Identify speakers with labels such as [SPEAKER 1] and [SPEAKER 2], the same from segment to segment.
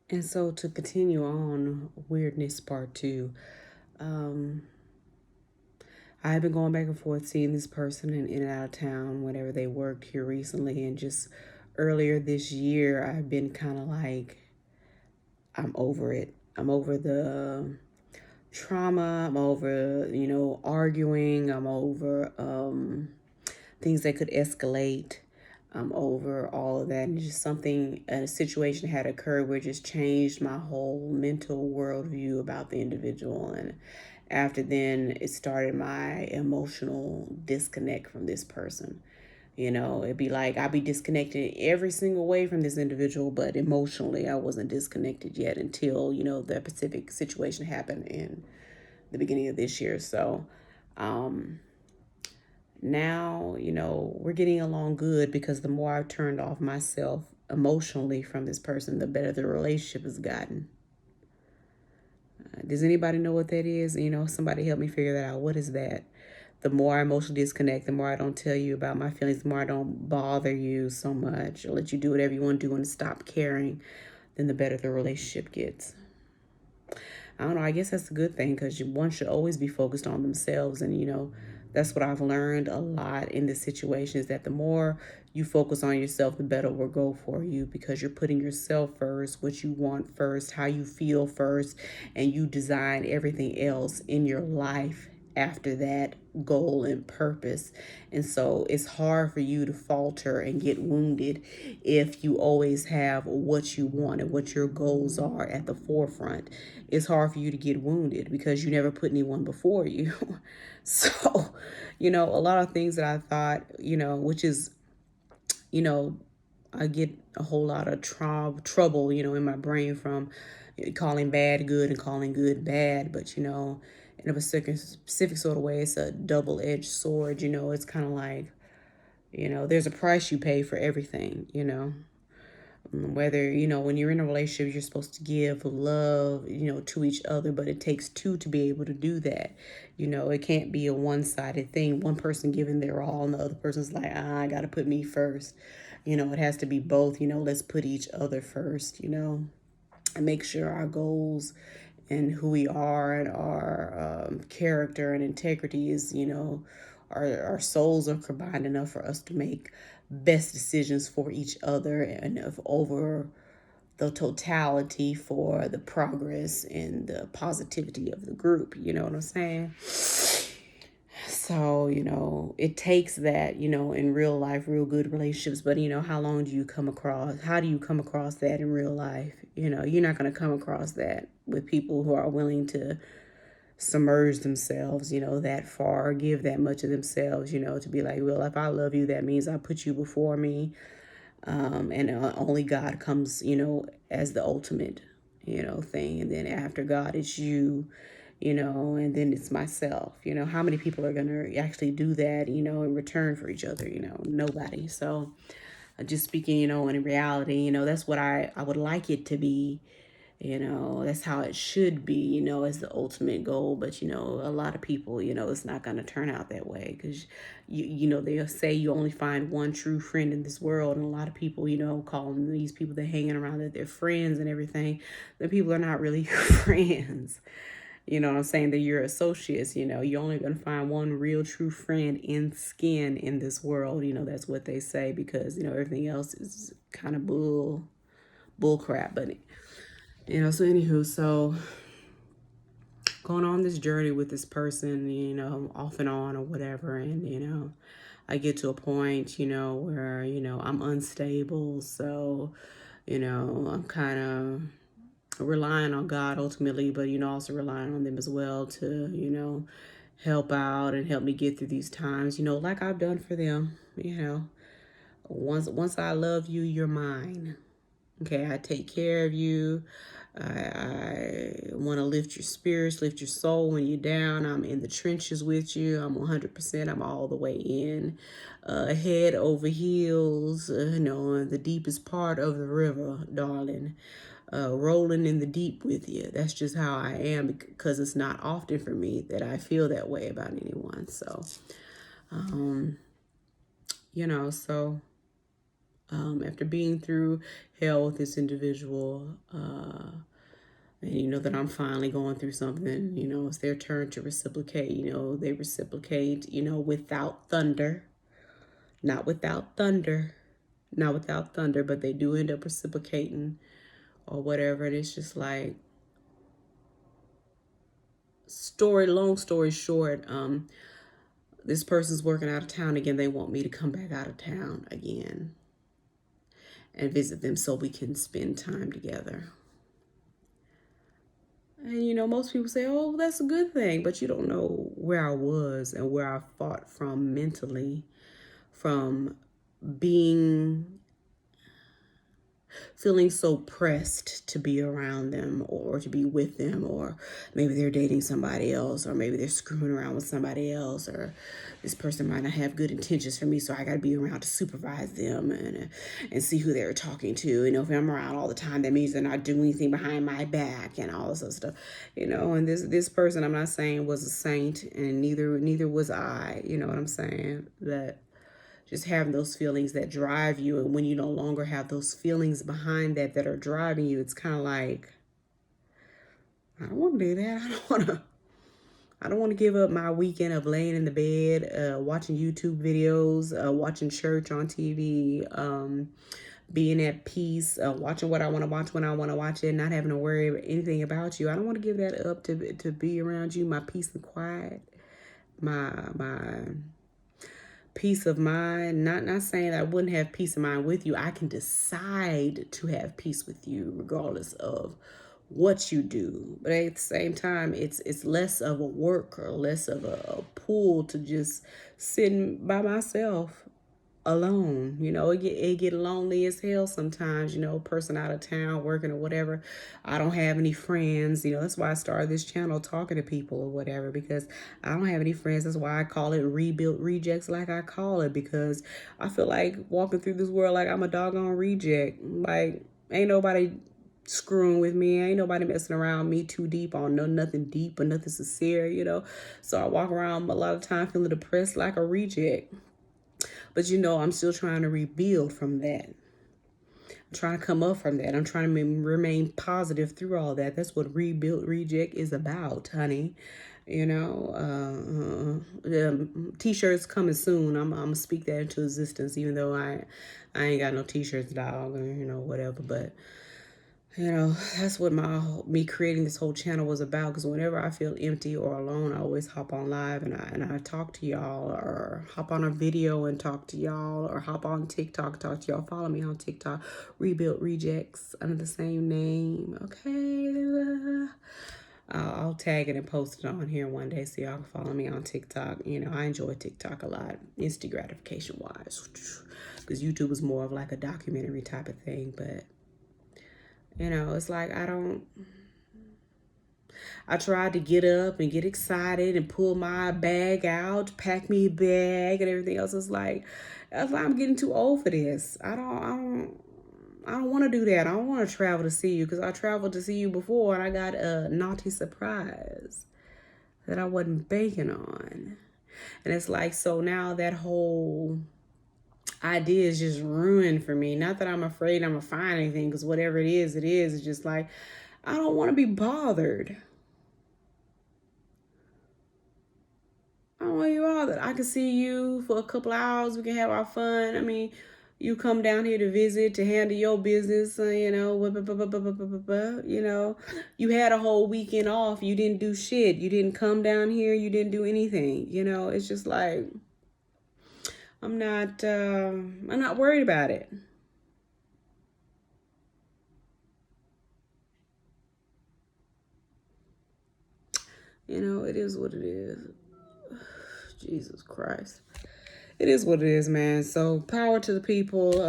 [SPEAKER 1] And so to continue on weirdness part two, um, I've been going back and forth seeing this person in and out of town whenever they worked here recently. And just earlier this year, I've been kind of like, I'm over it. I'm over the trauma. I'm over, arguing. I'm over things that could escalate. I'm over all of that. And just something, a situation had occurred where it just changed my whole mental worldview about the individual. And after then, it started my emotional disconnect from this person. It'd be like I'd be disconnected every single way from this individual, but emotionally, I wasn't disconnected yet until, that specific situation happened in the beginning of this year. So, um, now, we're getting along good because the more I've turned off myself emotionally from this person, the better the relationship has gotten. Does anybody know what that is? Somebody help me figure that out. What is that? The more I emotionally disconnect, the more I don't tell you about my feelings, the more I don't bother you so much or let you do whatever you want to do and stop caring, then the better the relationship gets. I don't know. I guess that's a good thing because one should always be focused on themselves. And, that's what I've learned a lot in this situation is that the more you focus on yourself, the better it will go for you because you're putting yourself first, what you want first, how you feel first, and you design everything else in your life after that goal and purpose. And so it's hard for you to falter and get wounded if you always have what you want and what your goals are at the forefront. It's hard for you to get wounded because you never put anyone before you. So, a lot of things that I thought, which is, you know, I get a whole lot of trouble, in my brain from calling bad good and calling good bad. But, in a specific sort of way, it's a double-edged sword. It's kind of like, there's a price you pay for everything. Whether, when you're in a relationship, you're supposed to give love, to each other, but it takes two to be able to do that. It can't be a one-sided thing, one person giving their all and the other person's like, I gotta put me first. It has to be both. Let's put each other first, and make sure our goals and who we are and our character and integrity is, our souls are combined enough for us to make best decisions for each other and over the totality for the progress and the positivity of the group. You know what I'm saying? So, it takes that, in real life, real good relationships. But, how do you come across that in real life? You're not going to come across that with people who are willing to submerge themselves, that far, give that much of themselves, to be like, well, if I love you, that means I put you before me. And only God comes, as the ultimate, thing. And then after God, it's you, and then it's myself. How many people are going to actually do that, in return for each other? Nobody. So just speaking, in reality, that's what I would like it to be. That's how it should be, as the ultimate goal. But, a lot of people, it's not going to turn out that way because, they'll say you only find one true friend in this world. And a lot of people, call them these people that hanging around that they're friends and everything. The people are not really friends. You know what I'm saying? That you're associates, you're only going to find one real true friend in skin in this world. That's what they say because, everything else is kind of bull crap. But so anywho, so going on this journey with this person, off and on or whatever, and I get to a point, where I'm unstable, so I'm kind of relying on God ultimately, but also relying on them as well to help out and help me get through these times, like I've done for them. Once I love you, you're mine. Okay, I take care of you. I want to lift your spirits, lift your soul when you're down. I'm in the trenches with you. I'm 100%. I'm all the way in, head over heels, in the deepest part of the river, darling. Rolling in the deep with you. That's just how I am because it's not often for me that I feel that way about anyone. So, um, so After being through hell with this individual, and you know that I'm finally going through something, you know, it's their turn to reciprocate. You know, they reciprocate, you know, without thunder, not without thunder, not without thunder, but they do end up reciprocating or whatever. And it's just like, long story short, this person's working out of town again. They want me to come back out of town again and visit them so we can spend time together. And you know, most people say, oh, that's a good thing, but you don't know where I was and where I fought from mentally, from being feeling so pressed to be around them or to be with them, or maybe they're dating somebody else, or maybe they're screwing around with somebody else, or this person might not have good intentions for me, so I got to be around to supervise them and see who they're talking to. You know, if I'm around all the time, that means they're not doing anything behind my back and all this other stuff. You know, and this person, I'm not saying was a saint, and neither was I. You know what I'm saying? That just having those feelings that drive you, and when you no longer have those feelings behind that are driving you, it's kind of like, I don't want to do that. I don't want to give up my weekend of laying in the bed, watching YouTube videos, watching church on TV, being at peace, watching what I want to watch when I want to watch it, not having to worry anything about you. I don't want to give that up to be around you. My peace and quiet, my peace of mind. Not saying that I wouldn't have peace of mind with you. I can decide to have peace with you regardless of what you do. But at the same time, it's less of a work or less of a pull to just sitting by myself alone. You know, it get lonely as hell sometimes, you know, person out of town working or whatever. I don't have any friends. You know, that's why I started this channel, talking to people or whatever, because I don't have any friends. That's why I call it Rebuilt Rejects, like I call it, because I feel like walking through this world like I'm a doggone reject. Like, ain't nobody screwing with me, ain't nobody messing around me too deep on nothing deep or nothing sincere, you know. So I walk around a lot of time feeling depressed like a reject. But you know, I'm still trying to rebuild from that. I'm trying to come up from that. I'm trying to remain positive through all that. That's what Rebuilt Reject is about, honey. You know, t-shirts coming soon. I'm gonna speak that into existence, even though I ain't got no t-shirts, dog, or you know, whatever. But you know, that's what me creating this whole channel was about. Because whenever I feel empty or alone, I always hop on live and I talk to y'all, or hop on a video and talk to y'all, or hop on TikTok, talk to y'all. Follow me on TikTok, Rebuilt Rejects, under the same name. Okay, I'll tag it and post it on here one day so y'all can follow me on TikTok. You know, I enjoy TikTok a lot, instant gratification wise, because YouTube is more of like a documentary type of thing, but. You know, it's like I tried to get up and get excited and pull my bag out, pack me a bag and everything else. It's like, I'm getting too old for this. I don't want to do that. I don't want to travel to see you, because I traveled to see you before and I got a naughty surprise that I wasn't banking on. And it's like, so now that whole idea is just ruined for me. Not that I'm afraid I'm gonna find anything, because whatever it is, it is. It's just like, I don't want to be bothered. I don't want to be bothered. I can see you for a couple hours. We can have our fun. I mean, you come down here to visit, to handle your business, you know, you know, you had a whole weekend off. You didn't do shit. You didn't come down here. You didn't do anything. You know, it's just like, I'm not worried about it. You know, it is what it is. Jesus Christ. It is what it is, man. So power to the people.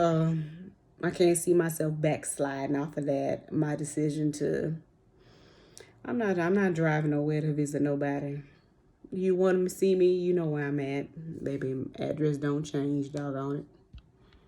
[SPEAKER 1] I can't see myself backsliding off of that. My decision to I'm not driving nowhere to visit nobody. You want to see me, you know where I'm at. Baby, address don't change, doggone it.